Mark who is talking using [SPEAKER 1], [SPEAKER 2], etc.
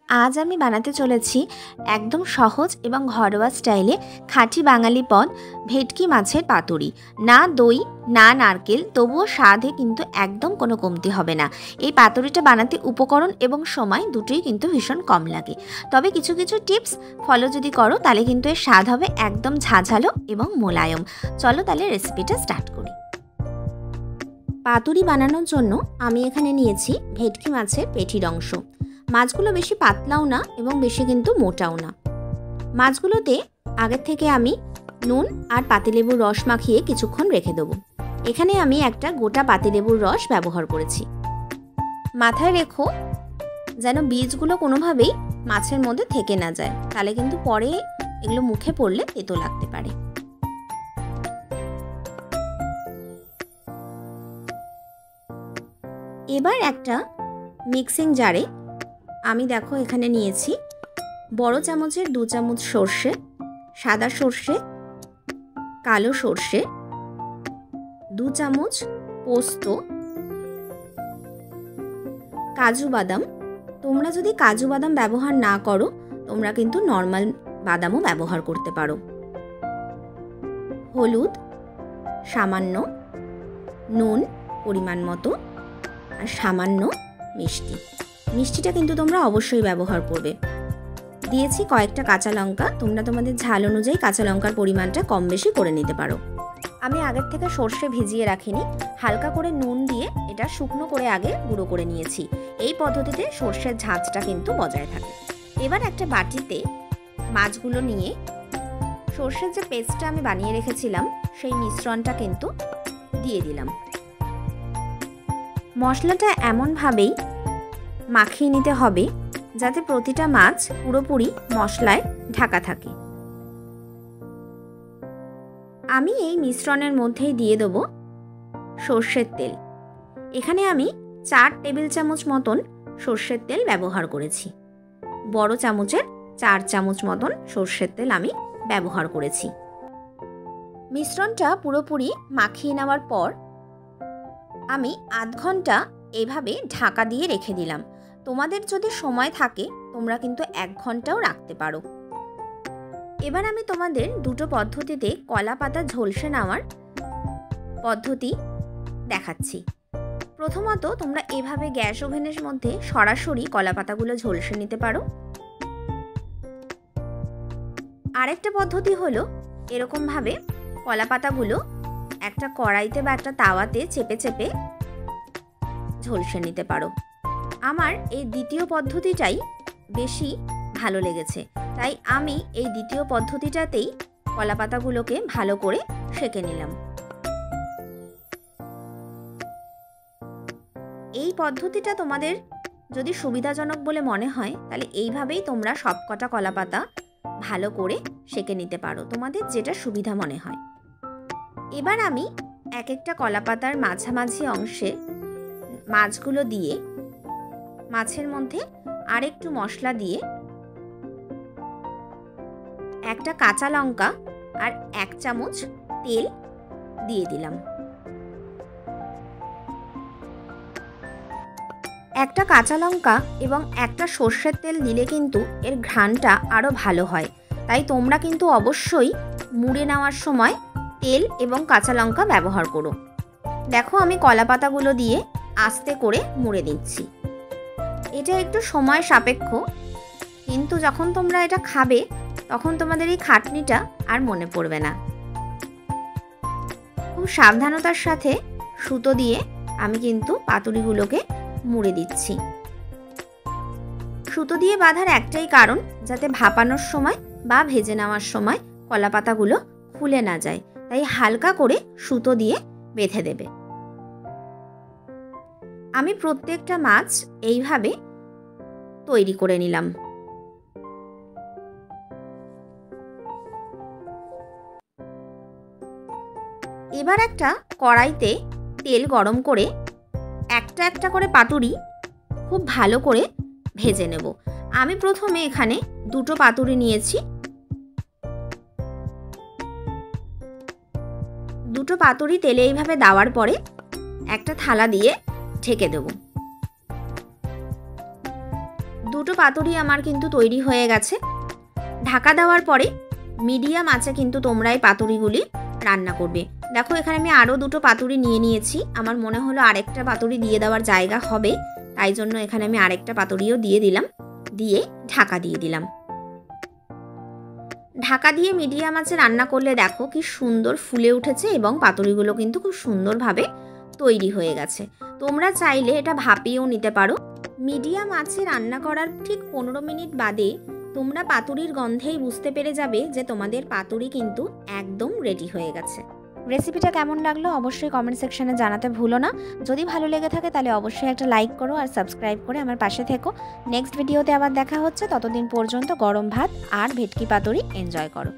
[SPEAKER 1] আজ আমি বানাতে চলেছি একদম সহজ এবং ঘরোয়া স্টাইলে খাঁটি বাঙালি পদ ভেটকি মাছের পাতুরি। না দই না নারকেল, তবুও স্বাদে কিন্তু একদম কোনো কমতি হবে না। এই পাতুরিটা বানাতে উপকরণ এবং সময় দুটোই কিন্তু ভীষণ কম লাগে। তবে কিছু কিছু টিপস ফলো যদি করো তাহলে কিন্তু এর স্বাদ হবে একদম ঝাঝালো এবং মোলায়ম। চলো তাহলে রেসিপিটা স্টার্ট করি। পাতুরি বানানোর জন্য আমি এখানে নিয়েছি ভেটকি মাছের পেটির অংশ। মাছগুলো বেশি পাতলাও না এবং বেশি কিন্তু মোটাও না। মাছগুলোতে আগের থেকে আমি নুন আর পাতিলেবুর রস মাখিয়ে কিছুক্ষণ রেখে দেবো। এখানে আমি একটা গোটা পাতিলেবুর রস ব্যবহার করেছি। মাথায় রেখো যেন বীজগুলো কোনোভাবেই মাছের মধ্যে থেকে না যায়, তাহলে কিন্তু পরে এগুলো মুখে পড়লে তেতো লাগতে পারে। এবার একটা মিক্সিং জারে আমি দেখো এখানে নিয়েছি বড় চামচের 2 চামচ সর্ষে, সাদা সর্ষে, কালো সর্ষে, 2 চামচ পোস্ত, কাজু বাদাম। তোমরা যদি কাজু বাদাম ব্যবহার না করো তোমরা কিন্তু নর্মাল বাদামও ব্যবহার করতে পারো। হলুদ সামান্য, নুন পরিমাণ মতো, আর সামান্য মিষ্টি। মিষ্টিটা কিন্তু তোমরা অবশ্যই ব্যবহার করবে। দিয়েছি কয়েকটা কাঁচা লঙ্কা, তোমরা তোমাদের ঝাল অনুযায়ী কাঁচা লঙ্কার পরিমাণটা কম বেশি করে নিতে পারো। আমি আগের থেকে সর্ষে ভিজিয়ে রাখিনি, হালকা করে নুন দিয়ে এটা শুকনো করে আগে গুঁড়ো করে নিয়েছি। এই পদ্ধতিতে সর্ষের ঝাঁঝটা কিন্তু বজায় থাকে। এবার একটা বাটিতে মাছগুলো নিয়ে সর্ষের যে পেস্টটা আমি বানিয়ে রেখেছিলাম সেই মিশ্রণটা কিন্তু দিয়ে দিলাম। মশলাটা এমনভাবেই মাখিয়ে নিতে হবে যাতে প্রতিটা মাছ পুরোপুরি মশলায় ঢাকা থাকে। আমি এই মিশ্রণের মধ্যেই দিয়ে দেবো সর্ষের তেল। এখানে আমি 4 টেবিল চামচ মতন সর্ষের তেল ব্যবহার করেছি। বড় চামচের 4 চামচ মতন সর্ষের তেল আমি ব্যবহার করেছি। মিশ্রণটা পুরোপুরি মাখিয়ে নেওয়ার পর আমি আধ ঘন্টা এইভাবে ঢাকা দিয়ে রেখে দিলাম। তোমাদের যদি সময় থাকে তোমরা কিন্তু 1 ঘন্টাও রাখতে পারো। এবার আমি তোমাদের দুটো পদ্ধতিতে কলা পাতা ঝলসে নেওয়ার পদ্ধতি দেখাচ্ছি। প্রথমত তোমরা এভাবে গ্যাস ওভেনের মধ্যে সরাসরি কলা পাতাগুলো ঝলসে নিতে পারো। আরেকটা পদ্ধতি হলো এরকমভাবে কলা পাতাগুলো একটা কড়াইতে বা একটা তাওয়াতে চেপে চেপে ঝলসে নিতে পারো। আমার এই দ্বিতীয় পদ্ধতিটাই বেশি ভালো লেগেছে, তাই আমি এই দ্বিতীয় পদ্ধতিটাতেই কলা পাতাগুলোকে ভালো করে সেঁকে নিলাম। এই পদ্ধতিটা তোমাদের যদি সুবিধাজনক বলে মনে হয় তাহলে এইভাবেই তোমরা সবকটা কলা পাতা ভালো করে সেঁকে নিতে পারো, তোমাদের যেটা সুবিধা মনে হয়। এবার আমি এক একটা কলা পাতার মাঝামাঝি অংশে মাছগুলো দিয়ে মাছের মধ্যে আরেকটু মশলা দিয়ে একটা কাঁচা লঙ্কা আর 1 চামচ তেল দিয়ে দিলাম। একটা কাঁচা লঙ্কা এবং একটা সর্ষের তেল দিলে কিন্তু এর ঘ্রাণটা আরও ভালো হয়, তাই তোমরা কিন্তু অবশ্যই মুড়ে নেওয়ার সময় তেল এবং কাঁচা লঙ্কা ব্যবহার করো। দেখো আমি কলা পাতাগুলো দিয়ে আস্তে করে মুড়ে দিচ্ছি। এটা একটু সময় সাপেক্ষ, কিন্তু যখন তোমরা এটা খাবে তখন তোমাদের এই খাটনিটা আর মনে পড়বে না। খুব সাবধানতার সাথে সুতো দিয়ে আমি কিন্তু পাতুরিগুলোকে মুড়ে দিচ্ছি। সুতো দিয়ে বাঁধার একটাই কারণ, যাতে ভাপানোর সময় বা ভেজে নেওয়ার সময় কলা পাতাগুলো খুলে না যায়, তাই হালকা করে সুতো দিয়ে বেঁধে দেবে। আমি প্রত্যেকটা মাছ এইভাবে তৈরি করে নিলাম। এবার একটা কড়াইতে তেল গরম করে একটা একটা করে পাতুরি খুব ভালো করে ভেজে নেব। আমি প্রথমে এখানে 2টো পাতুরি নিয়েছি। 2টো পাতুরি তেলে এইভাবে দেওয়ার পরে একটা থালা দিয়ে ঢেকে দেব। দুটো পাতুরি আমার কিন্তু তৈরি হয়ে গেছে। ঢাকা দেওয়ার পরে মিডিয়াম আঁচে কিন্তু তোমরা এই পাতুরিগুলি রান্না করবে। দেখো এখানে আমি আরও দুটো পাতুরি নিয়ে নিয়েছি। আমার মনে হলো আরেকটা পাতুরি দিয়ে দেওয়ার জায়গা হবে, তাই জন্য এখানে আমি আরেকটা পাতুরিও দিয়ে দিলাম, দিয়ে ঢাকা দিয়ে দিলাম। ঢাকা দিয়ে মিডিয়াম আঁচে রান্না করলে দেখো কি সুন্দর ফুলে উঠেছে এবং পাতুরিগুলো কিন্তু খুব সুন্দরভাবে তৈরি হয়ে গেছে। তোমরা চাইলে এটা ভাপিয়েও নিতে পারো। মিডিয়াম আঁচে রান্না করার ঠিক 15 মিনিট বাদে তোমরা পাতুরির গন্ধেই বুঝতে পেরে যাবে যে তোমাদের পাতুরি কিন্তু একদম রেডি হয়ে গেছে। রেসিপিটা কেমন লাগলো অবশ্যই কমেন্ট সেকশনে জানাতে ভুলো না। যদি ভালো লেগে থাকে তাহলে অবশ্যই একটা লাইক করো আর সাবস্ক্রাইব করে আমার পাশে থেকো। নেক্সট ভিডিওতে আবার দেখা হচ্ছে, ততদিন পর্যন্ত গরম ভাত আর ভেটকি পাতুরি এনজয় করো।